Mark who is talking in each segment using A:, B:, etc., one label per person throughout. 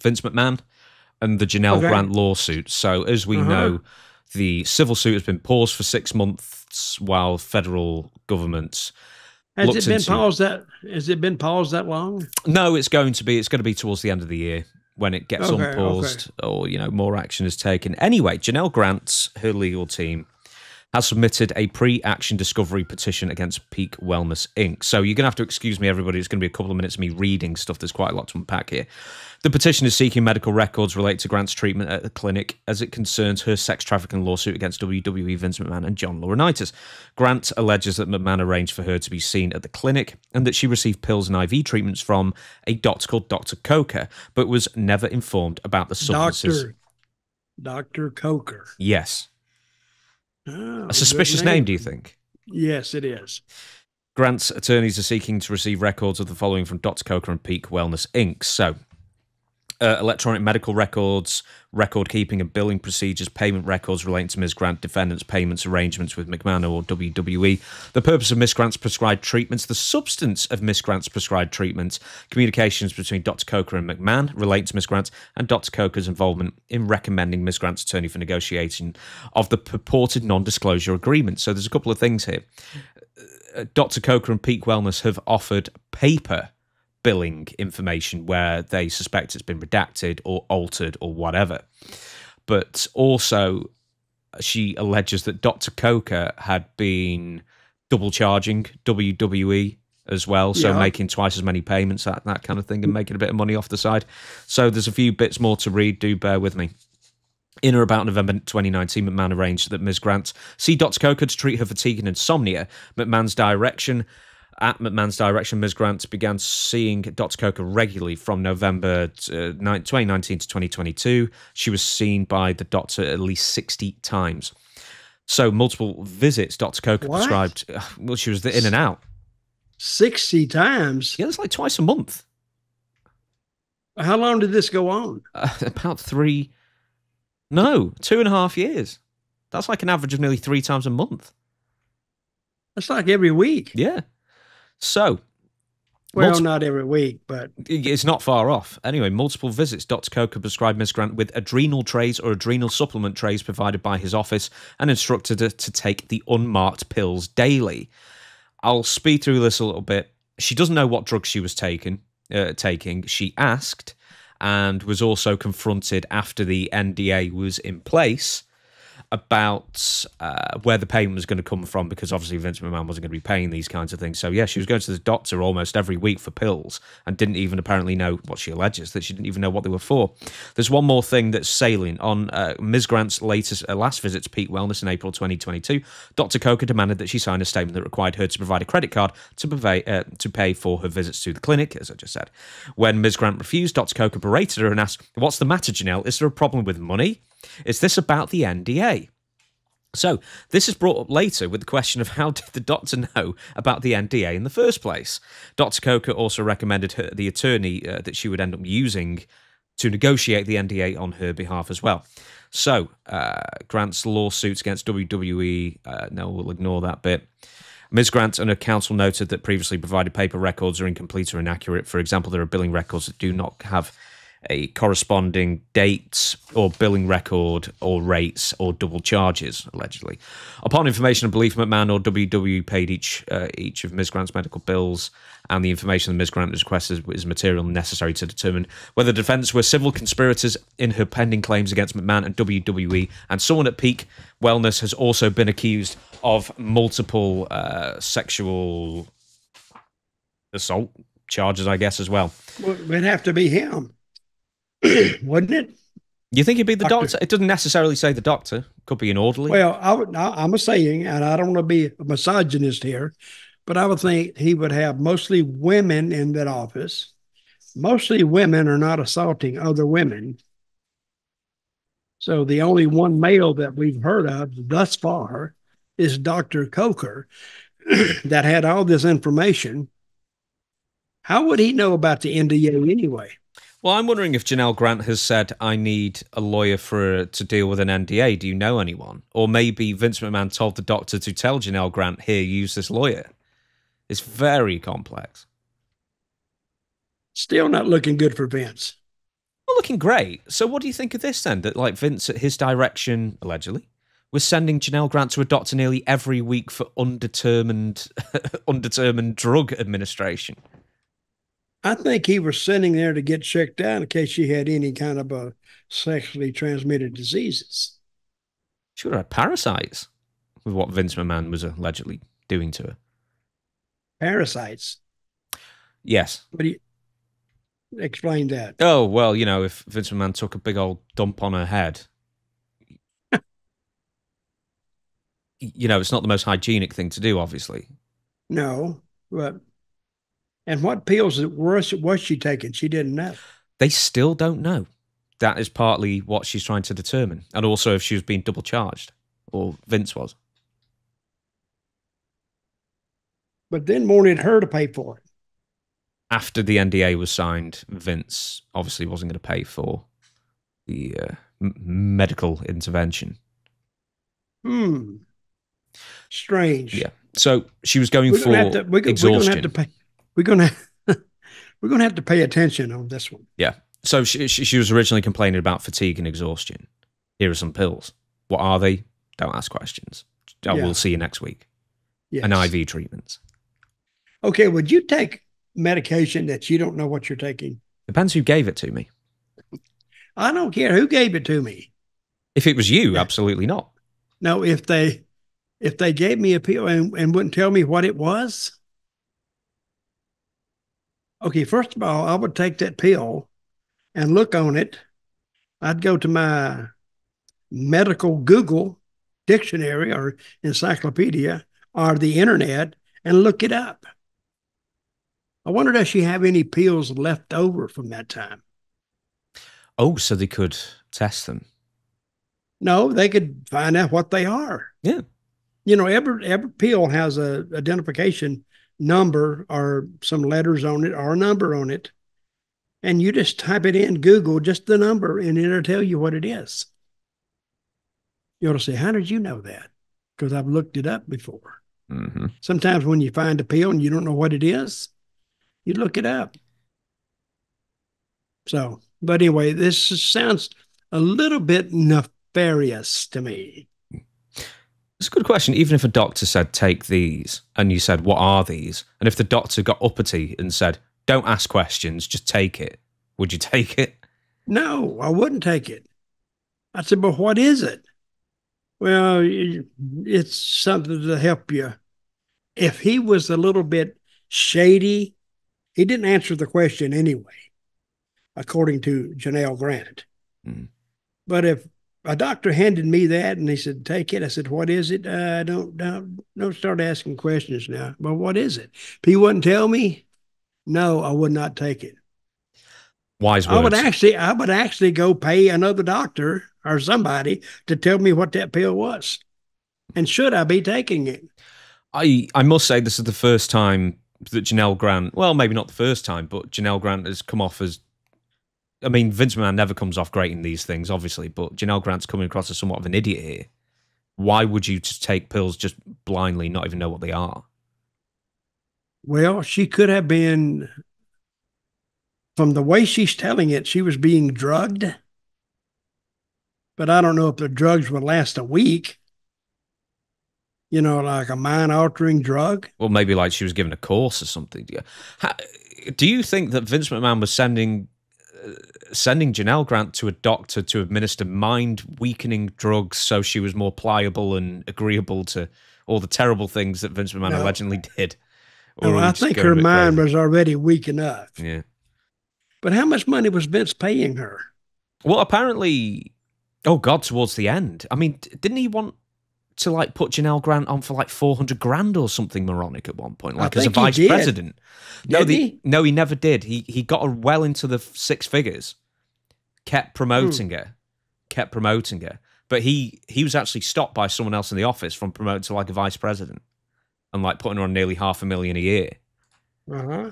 A: Vince McMahon and the Janelle
B: Okay.
A: Grant lawsuit. So, as we
B: Uh-huh.
A: know, the civil suit has been paused for 6 months while federal government looks into.
B: Has it been paused that long?
A: No, it's going to be towards the end of the year when it gets
B: Okay, okay.
A: unpaused, or more action is taken. Anyway, Janelle Grant, her legal team, has submitted a pre-action discovery petition against Peak Wellness Inc. So you're going to have to excuse me, everybody. It's going to be a couple of minutes of me reading stuff. There's quite a lot to unpack here. The petition is seeking medical records related to Grant's treatment at the clinic as it concerns her sex trafficking lawsuit against WWE Vince McMahon and John Laurinaitis. Grant alleges that McMahon arranged for her to be seen at the clinic and that she received pills and IV treatments from a doctor called Dr. Coker, but was never informed about the substances.
B: Dr. Coker.
A: Yes. A
B: Oh, good
A: suspicious name, do you
B: name.
A: think?
B: Yes, it is.
A: Grant's attorneys are seeking to receive records of the following from Dr. Coker and Peak Wellness Inc. So, electronic medical records, record keeping and billing procedures, payment records relating to Ms. Grant, defendants' payments arrangements with McMahon or WWE, the purpose of Ms. Grant's prescribed treatments, the substance of Ms. Grant's prescribed treatments, communications between Dr. Coker and McMahon relating to Ms. Grant, and Dr. Coker's involvement in recommending Ms. Grant's attorney for negotiation of the purported non-disclosure agreement. So there's a couple of things here. Dr. Coker and Peak Wellness have offered paper billing information where they suspect it's been redacted or altered or whatever. But also, she alleges that Dr. Coker had been double charging WWE as well, so
B: Yeah.
A: making twice as many payments, that kind of thing, and making a bit of money off the side. So there's a few bits more to read. Do bear with me. In or about November 2019, McMahon arranged that Ms. Grant see Dr. Coker to treat her fatigue and insomnia. At McMahon's direction, Ms. Grant began seeing Dr. Coker regularly from November 2019 to 2022. She was seen by the doctor at least 60 times. So multiple visits Dr. Coker
B: What?
A: prescribed. Well, she was in and out.
B: 60 times?
A: Yeah, it's like twice a month.
B: How long did this go on?
A: About 2.5 years. That's like an average of nearly 3 times a month.
B: That's like every week.
A: Yeah. So,
B: Well, not every week, but
A: it's not far off. Anyway, multiple visits. Dr. Coker prescribed Ms. Grant with adrenal trays or adrenal supplement trays provided by his office and instructed her to take the unmarked pills daily. I'll speed through this a little bit. She doesn't know what drugs she was taking. She asked and was also confronted after the NDA was in place about where the payment was going to come from, because obviously Vince McMahon wasn't going to be paying these kinds of things. So yeah, she was going to the doctor almost every week for pills and didn't even apparently know what she alleges, that she didn't even know what they were for. There's one more thing that's salient. On Ms. Grant's last visit to Peak Wellness in April 2022, Dr. Coker demanded that she sign a statement that required her to provide a credit card to pay for her visits to the clinic, as I just said. When Ms. Grant refused, Dr. Coker berated her and asked, "What's the matter, Janelle? Is there a problem with money? Is this about the NDA?" So, this is brought up later with the question of how did the doctor know about the NDA in the first place? Dr. Coker also recommended the attorney that she would end up using to negotiate the NDA on her behalf as well. So, Grant's lawsuits against WWE, no, we'll ignore that bit. Ms. Grant and her counsel noted that previously provided paper records are incomplete or inaccurate. For example, there are billing records that do not have a corresponding date or billing record or rates or double charges, allegedly. Upon information and belief, McMahon or WWE paid each of Ms. Grant's medical bills, and the information that Ms. Grant has requested is material necessary to determine whether the defendants were civil conspirators in her pending claims against McMahon and WWE, and someone at Peak Wellness has also been accused of multiple sexual assault charges, I guess, as well.
B: it'd have to be him, wouldn't it?
A: You think it'd be the
B: Doctor.
A: doctor? It doesn't necessarily say the doctor. Could be an orderly.
B: Well, I'm a saying, and I don't want to be a misogynist here, but I would think he would have mostly women in that office. Mostly women are not assaulting other women. So the only one male that we've heard of thus far is Dr. Coker that had all this information. How would he know about the NDA anyway?
A: Well, I'm wondering if Janelle Grant has said, "I need a lawyer to deal with an NDA. Do you know anyone?" Or maybe Vince McMahon told the doctor to tell Janelle Grant, "Here, use this lawyer." It's very complex.
B: Still not looking good for Vince.
A: Well, look looking great. So what do you think of this then? That like Vince at his direction, allegedly, was sending Janelle Grant to a doctor nearly every week for undetermined undetermined drug administration.
B: I think he was sitting there to get checked out in case she had any kind of a sexually transmitted diseases.
A: She would have had parasites with what Vince McMahon was allegedly doing to her.
B: Parasites.
A: Yes.
B: What do you explain that?
A: Oh, well, if Vince McMahon took a big old dump on her head, it's not the most hygienic thing to do, obviously.
B: No, but and what pills was she taking? She didn't know.
A: They still don't know. That is partly what she's trying to determine. And also if she was being double charged, or Vince was.
B: But then wanted her to pay for it.
A: After the NDA was signed, Vince obviously wasn't going to pay for the medical intervention.
B: Strange.
A: Yeah. So she was going for exhaustion.
B: We're going to have to pay. We're going to we're going to have to pay attention on this one.
A: Yeah. So she was originally complaining about fatigue and exhaustion. Here are some pills. What are they? Don't ask questions. We'll see you next week.
B: Yes.
A: And IV treatments.
B: Okay. Would you take medication that you don't know what you're taking?
A: Depends who gave it to me.
B: I don't care who gave it to me.
A: If it was you, absolutely not.
B: No, if they gave me a pill and wouldn't tell me what it was. Okay, first of all, I would take that pill and look on it. I'd go to my medical Google dictionary or encyclopedia or the internet and look it up. I wonder, does she have any pills left over from that time?
A: Oh, so they could test them.
B: No, they could find out what they are.
A: Yeah.
B: Every pill has a identification number or some letters on it or a number on it. And you just type it in Google, just the number, and it'll tell you what it is. You ought to say, how did you know that? Because I've looked it up before.
A: Mm-hmm.
B: Sometimes when you find a pill and you don't know what it is, you look it up. So, but anyway, this sounds a little bit nefarious to me.
A: It's a good question. Even if a doctor said, take these, and you said, what are these? And if the doctor got uppity and said, don't ask questions, just take it, would you take it?
B: No, I wouldn't take it. I said, but what is it? Well, it's something to help you. If he was a little bit shady, he didn't answer the question anyway, according to Janelle Grant.
A: Mm.
B: But if a doctor handed me that and he said, take it, I said, what is it? Don't start asking questions now. But what is it? If he wouldn't tell me, no, I would not take it.
A: Wise words.
B: I would actually go pay another doctor or somebody to tell me what that pill was. And should I be taking it?
A: I must say this is the first time that Janelle Grant, well, maybe not the first time, but Janelle Grant has come off as, I mean, Vince McMahon never comes off great in these things, obviously, but Janelle Grant's coming across as somewhat of an idiot here. Why would you just take pills just blindly, not even know what they are?
B: Well, she could have been, from the way she's telling it, she was being drugged. But I don't know if the drugs would last a week. Like a mind-altering drug.
A: Well, maybe like she was given a course or something. Do you think that Vince McMahon was sending Janelle Grant to a doctor to administer mind-weakening drugs so she was more pliable and agreeable to all the terrible things that Vince McMahon allegedly did?
B: No, I think her mind was already weak enough.
A: Yeah.
B: But how much money was Vince paying her?
A: Well, apparently, oh God, towards the end. I mean, didn't he want to like put Janelle Grant on for like 400 grand or something moronic at one point, like as a vice president? No, he never did. He got her well into the six figures, kept promoting her. But he was actually stopped by someone else in the office from promoting to like a vice president and like putting her on nearly $500,000 a year.
B: Uh-huh.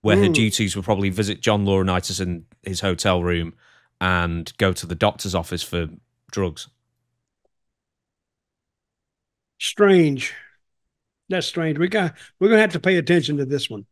A: Where her duties were probably visit John Laurinaitis in his hotel room and go to the doctor's office for drugs.
B: Strange. That's strange. We're gonna have to pay attention to this one.